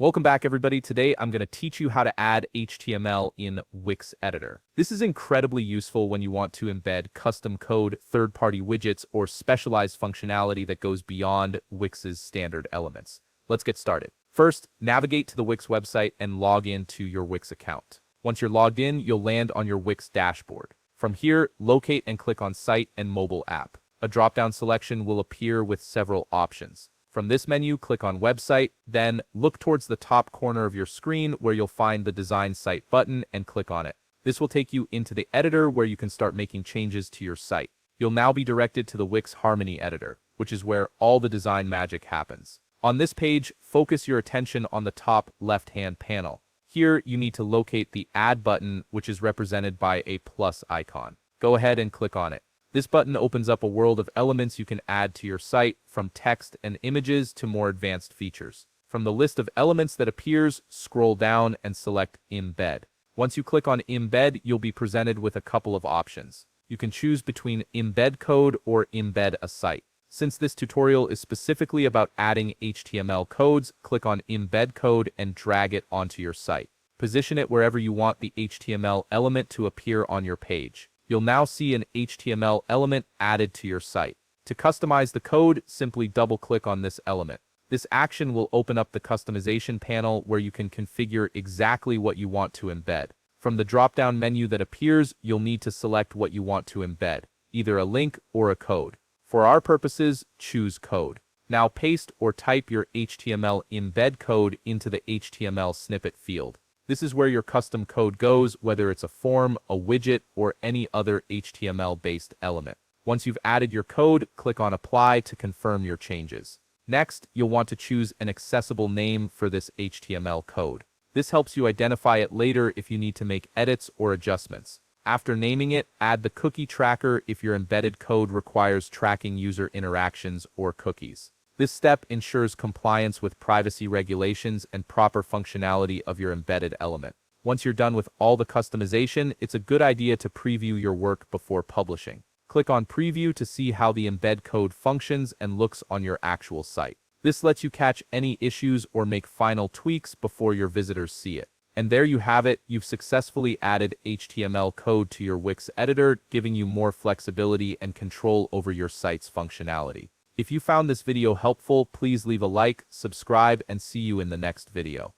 Welcome back, everybody. Today, I'm going to teach you how to add HTML in Wix Editor. This is incredibly useful when you want to embed custom code, third-party widgets, or specialized functionality that goes beyond Wix's standard elements. Let's get started. First, navigate to the Wix website and log into your Wix account. Once you're logged in, you'll land on your Wix dashboard. From here, locate and click on Site and Mobile App. A drop-down selection will appear with several options. From this menu, click on Website, then look towards the top corner of your screen where you'll find the Design Site button and click on it. This will take you into the editor where you can start making changes to your site. You'll now be directed to the Wix Harmony editor, which is where all the design magic happens. On this page, focus your attention on the top left-hand panel. Here, you need to locate the Add button, which is represented by a plus icon. Go ahead and click on it. This button opens up a world of elements you can add to your site, from text and images to more advanced features. From the list of elements that appears, scroll down and select Embed. Once you click on Embed, you'll be presented with a couple of options. You can choose between embed code or embed a site. Since this tutorial is specifically about adding HTML codes, click on Embed Code and drag it onto your site. Position it wherever you want the HTML element to appear on your page. You'll now see an HTML element added to your site. To customize the code, simply double-click on this element. This action will open up the customization panel where you can configure exactly what you want to embed. From the drop-down menu that appears, you'll need to select what you want to embed, either a link or a code. For our purposes, choose code. Now paste or type your HTML embed code into the HTML snippet field. This is where your custom code goes, whether it's a form, a widget, or any other HTML-based element. Once you've added your code, click on Apply to confirm your changes. Next, you'll want to choose an accessible name for this HTML code. This helps you identify it later if you need to make edits or adjustments. After naming it, add the cookie tracker if your embedded code requires tracking user interactions or cookies. This step ensures compliance with privacy regulations and proper functionality of your embedded element. Once you're done with all the customization, it's a good idea to preview your work before publishing. Click on Preview to see how the embed code functions and looks on your actual site. This lets you catch any issues or make final tweaks before your visitors see it. And there you have it, you've successfully added HTML code to your Wix editor, giving you more flexibility and control over your site's functionality. If you found this video helpful, please leave a like, subscribe, and see you in the next video.